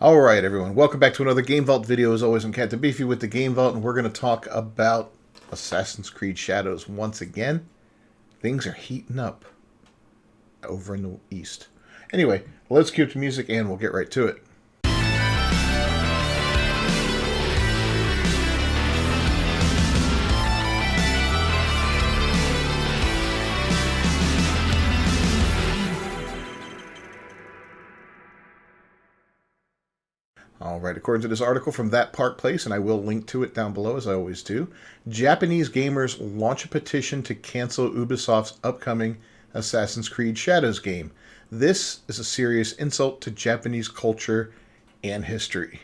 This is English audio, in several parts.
Alright everyone, welcome back to another Game Vault video. As always, I'm Captain Beefy with the Game Vault, and we're going to talk about Assassin's Creed Shadows once again. Things are heating up over in the east. Anyway, let's cue up the music and we'll get right to it. Alright, according to this article from That Park Place, and I will link to it down below as I always do, Japanese gamers launch a petition to cancel Ubisoft's upcoming Assassin's Creed Shadows game. This is a serious insult to Japanese culture and history.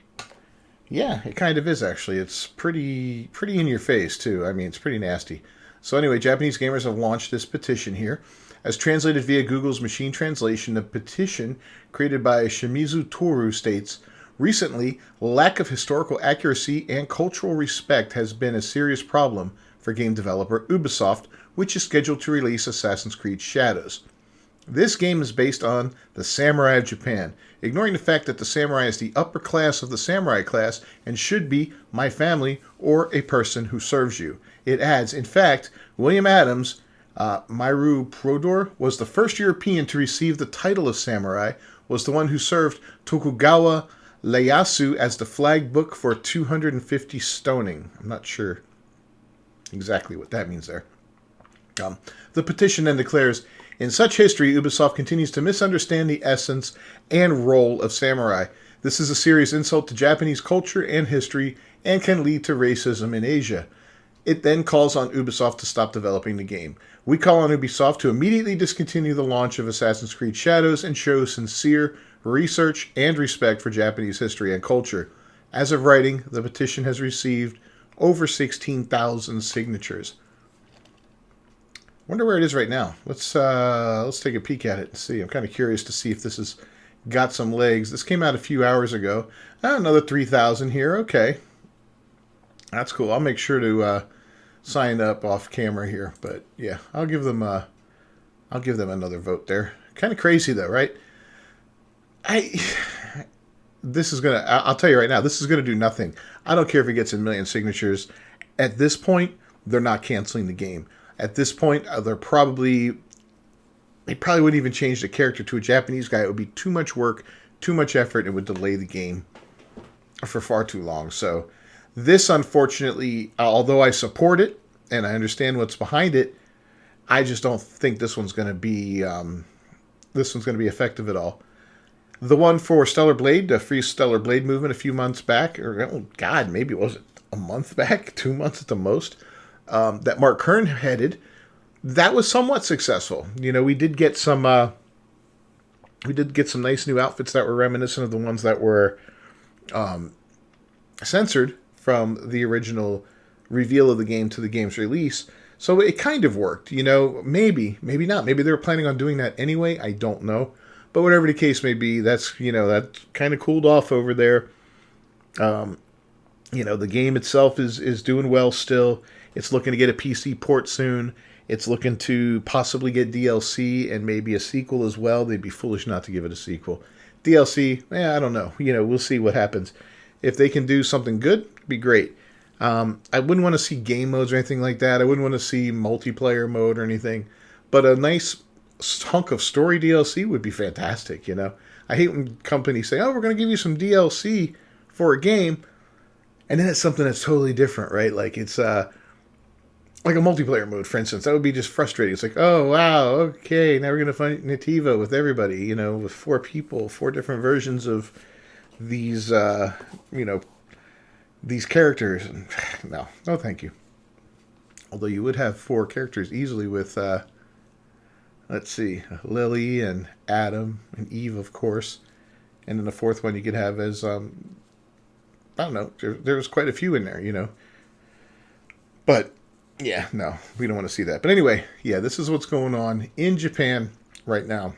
Yeah, it kind of is actually. It's pretty in your face too. I mean, it's pretty nasty. So anyway, Japanese gamers have launched this petition here. As translated via Google's machine translation, the petition created by Shimizu Toru states, recently, lack of historical accuracy and cultural respect has been a serious problem for game developer Ubisoft, which is scheduled to release Assassin's Creed Shadows. This game is based on the samurai of Japan, ignoring the fact that the samurai is the upper class of the samurai class and should be my family or a person who serves you. It adds, in fact, William Adams, Miru Prodor, was the first European to receive the title of samurai, was the one who served Tokugawa Ieyasu as the flag book for 250 stoning. I'm not sure exactly what that means there. The petition then declares, in such history, Ubisoft continues to misunderstand the essence and role of samurai. This is a serious insult to Japanese culture and history and can lead to racism in Asia. It then calls on Ubisoft to stop developing the game. We call on Ubisoft to immediately discontinue the launch of Assassin's Creed Shadows and show sincere research and respect for Japanese history and culture. As of writing, the petition has received over 16,000 signatures. Wonder where it is right now. Let's take a peek at it and see. I'm kind of curious to see if this has got some legs. This came out a few hours ago. Another 3,000 here. Okay, that's cool. I'll make sure to sign up off camera here. But yeah, I'll give them another vote there. Kind of crazy though, right? I'll tell you right now, this is gonna do nothing. I don't care if it gets a million signatures. At this point, they're not canceling the game. At this point, they probably wouldn't even change the character to a Japanese guy. It would be too much work, too much effort, and would delay the game for far too long. So this, unfortunately, although I support it and I understand what's behind it, I just don't think this one's going to be effective at all. The one for Stellar Blade, the Free Stellar Blade movement a few months back, or oh God, maybe it was a month back, 2 months at the most, that Mark Kern headed, that was somewhat successful. You know, we did get some nice new outfits that were reminiscent of the ones that were censored from the original reveal of the game to the game's release. So it kind of worked, you know, maybe not. Maybe they were planning on doing that anyway. I don't know. But whatever the case may be, that kind of cooled off over there. The game itself is doing well still. It's looking to get a PC port soon. It's looking to possibly get DLC and maybe a sequel as well. They'd be foolish not to give it a sequel. DLC, I don't know. We'll see what happens. If they can do something good, it'd be great. I wouldn't want to see game modes or anything like that. I wouldn't want to see multiplayer mode or anything. But a nice hunk of story DLC would be fantastic, I hate when companies say, oh, we're going to give you some DLC for a game, and then it's something that's totally different, right? Like it's like a multiplayer mode, for instance. That would be just frustrating. It's like, oh, wow, okay, now we're going to find Nativa with everybody, with 4 people, 4 different versions of these, these characters. No, thank you. Although you would have 4 characters easily with, let's see, Lily and Adam and Eve, of course. And then the 4th one you could have as, I don't know, there's quite a few in there, But, yeah, no, we don't want to see that. But anyway, yeah, this is what's going on in Japan right now.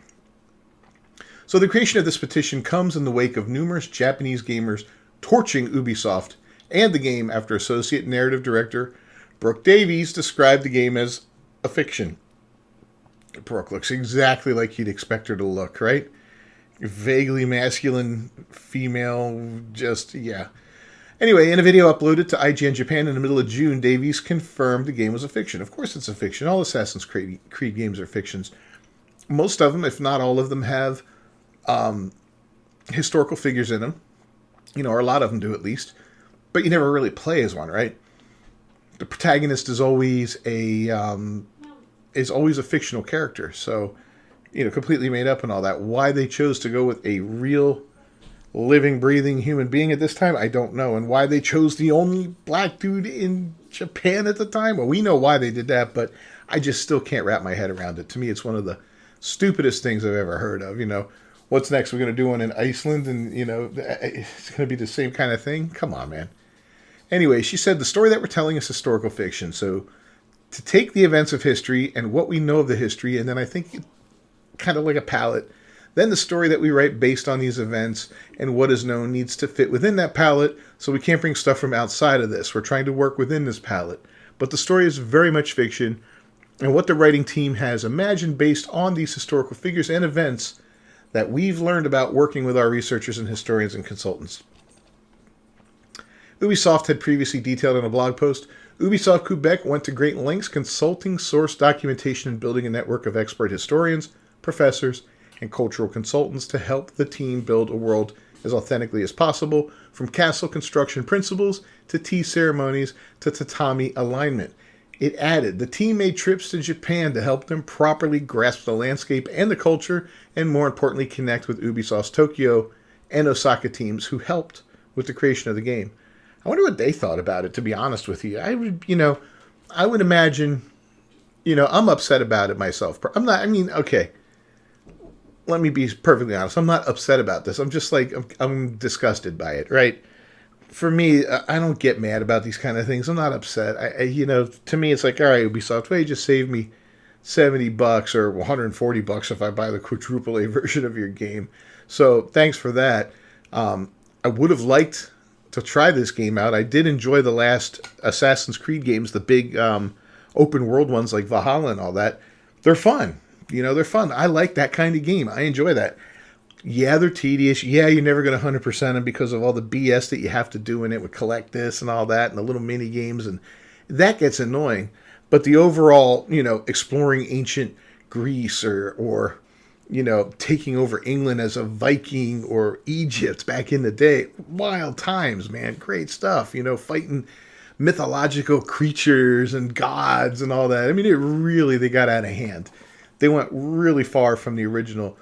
So the creation of this petition comes in the wake of numerous Japanese gamers torching Ubisoft and the game after associate narrative director Brooke Davies described the game as a fiction. Brooke looks exactly like you'd expect her to look, right? vaguely masculine female, just, yeah. Anyway, in a video uploaded to IGN Japan in the middle of June, Davies confirmed the game was a fiction. Of course it's a fiction. All Assassin's Creed games are fictions. Most of them, if not all of them, have historical figures in them. Or a lot of them do at least. But you never really play as one, right? The protagonist is always a fictional character. So, completely made up and all that. Why they chose to go with a real living, breathing human being at this time, I don't know. And why they chose the only black dude in Japan at the time, well, we know why they did that, but I just still can't wrap my head around it. To me, it's one of the stupidest things I've ever heard of. What's next? We're going to do one in Iceland, and, it's going to be the same kind of thing? Come on, man. Anyway, she said the story that we're telling is historical fiction. So to take the events of history and what we know of the history, and then I think kind of like a palette, then the story that we write based on these events and what is known needs to fit within that palette, so we can't bring stuff from outside of this. We're trying to work within this palette. But the story is very much fiction, and what the writing team has imagined based on these historical figures and events that we've learned about working with our researchers and historians and consultants. Ubisoft had previously detailed in a blog post, Ubisoft Quebec went to great lengths consulting source documentation and building a network of expert historians, professors, and cultural consultants to help the team build a world as authentically as possible, from castle construction principles to tea ceremonies to tatami alignment. It added, the team made trips to Japan to help them properly grasp the landscape and the culture, and more importantly, connect with Ubisoft's Tokyo and Osaka teams who helped with the creation of the game. I wonder what they thought about it, to be honest with you. I would imagine, I'm upset about it myself. Okay. Let me be perfectly honest. I'm not upset about this. I'm just I'm disgusted by it, right? For me, I don't get mad about these kind of things. I'm not upset. To me, it's like, all right, Ubisoft, well, you just save me $70 or $140 if I buy the quadruple A version of your game. So thanks for that. I would have liked to try this game out. I did enjoy the last Assassin's Creed games, the big open world ones like Valhalla and all that. They're fun. They're fun. I like that kind of game. I enjoy that. Yeah, they're tedious. Yeah, you're never going to 100% them because of all the BS that you have to do in it with collect this and all that and the little mini games, and that gets annoying. But the overall, exploring ancient Greece or taking over England as a Viking or Egypt back in the day, wild times, man. Great stuff. Fighting mythological creatures and gods and all that. They got out of hand. They went really far from the original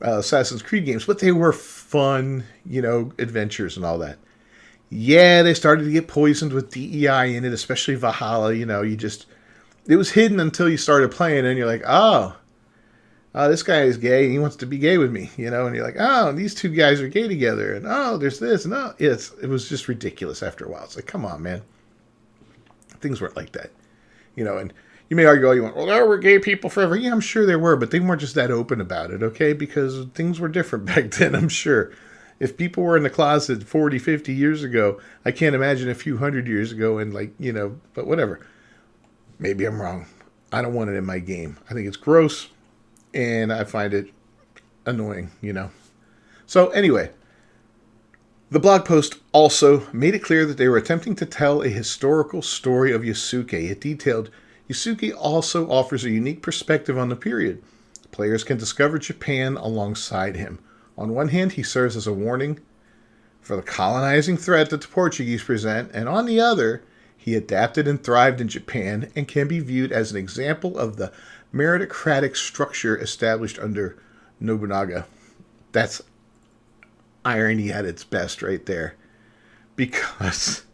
Assassin's Creed games, but they were fun, adventures and all that. Yeah, they started to get poisoned with DEI in it, especially Valhalla. It was hidden until you started playing, and you're like, oh, this guy is gay, and he wants to be gay with me, and you're like, oh, these two guys are gay together, and oh, there's this, and oh, it was just ridiculous after a while. It's like, come on, man. Things weren't like that, and you may argue all you want, well, there were gay people forever. Yeah, I'm sure there were, but they weren't just that open about it, okay? Because things were different back then, I'm sure. If people were in the closet 40, 50 years ago, I can't imagine a few hundred years ago, and but whatever. Maybe I'm wrong. I don't want it in my game. I think it's gross, and I find it annoying, So anyway, the blog post also made it clear that they were attempting to tell a historical story of Yasuke. It detailed, Yasuke also offers a unique perspective on the period. Players can discover Japan alongside him. On one hand, he serves as a warning for the colonizing threat that the Portuguese present, and on the other, he adapted and thrived in Japan and can be viewed as an example of the meritocratic structure established under Nobunaga. That's irony at its best right there. Because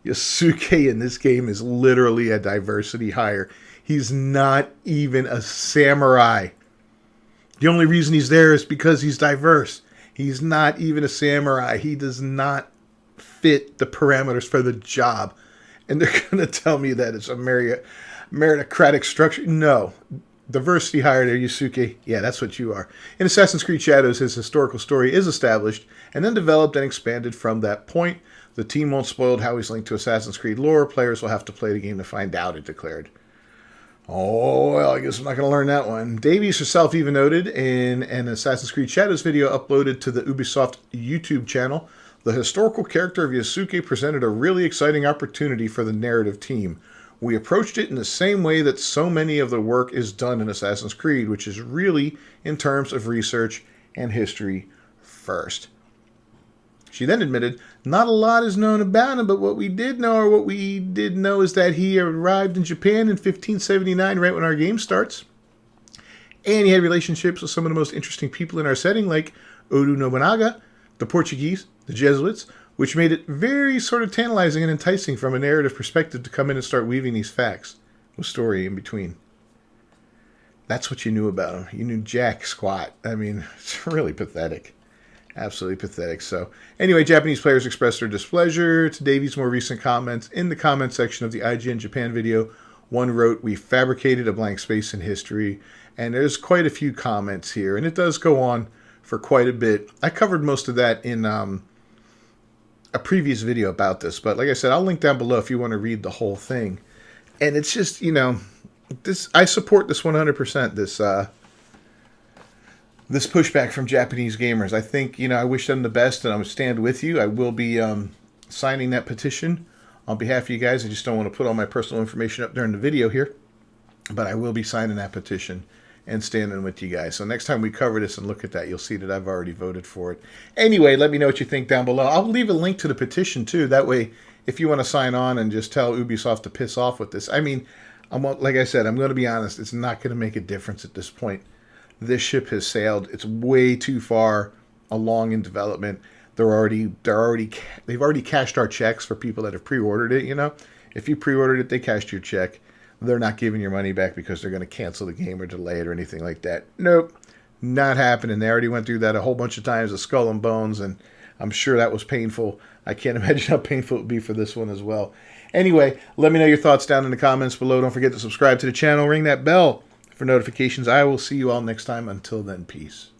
Yasuke in this game is literally a diversity hire. He's not even a samurai. The only reason he's there is because he's diverse. He's not even a samurai. He does not fit the parameters for the job. And they're going to tell me that it's a meritocratic structure. No. Diversity hired there, Yasuke. Yeah, that's what you are. In Assassin's Creed Shadows, his historical story is established and then developed and expanded from that point. The team won't spoil how he's linked to Assassin's Creed lore. Players will have to play the game to find out, it declared. Oh, well, I guess I'm not going to learn that one. Davies herself even noted in an Assassin's Creed Shadows video uploaded to the Ubisoft YouTube channel, the historical character of Yasuke presented a really exciting opportunity for the narrative team. We approached it in the same way that so many of the work is done in Assassin's Creed, which is really in terms of research and history first. She then admitted, not a lot is known about him, but what we did know is that he arrived in Japan in 1579, right when our game starts. And he had relationships with some of the most interesting people in our setting, like Oda Nobunaga, the Portuguese, the Jesuits, which made it very sort of tantalizing and enticing from a narrative perspective to come in and start weaving these facts with story in between. That's what you knew about him. You knew jack squat. I mean, it's really pathetic. Absolutely pathetic. So, anyway, Japanese players expressed their displeasure to Davies' more recent comments. In the comment section of the IGN Japan video, one wrote, "We fabricated a blank space in history." And there's quite a few comments here, and it does go on for quite a bit. I covered most of that in a previous video about this, but like I said, I'll link down below if you want to read the whole thing. And it's just, this, I support this 100%, this pushback from Japanese gamers. I think, I wish them the best, and I would stand with you. I will be signing that petition on behalf of you guys. I just don't want to put all my personal information up during the video here, but I will be signing that petition and standing with you guys. So next time we cover this and look at that, you'll see that I've already voted for it. Anyway, let me know what you think down below. I'll leave a link to the petition too. That way, if you want to sign on and just tell Ubisoft to piss off with this. I mean, like I said, I'm going to be honest. It's not going to make a difference at this point. This ship has sailed. It's way too far along in development. They've already cashed our checks for people that have pre-ordered it. If you pre-ordered it, they cashed your check. They're not giving your money back because they're going to cancel the game or delay it or anything like that. Nope, not happening. They already went through that a whole bunch of times, the Skull and Bones, and I'm sure that was painful. I can't imagine how painful it would be for this one as well. Anyway, let me know your thoughts down in the comments below. Don't forget to subscribe to the channel, ring that bell for notifications. I will see you all next time. Until then, peace.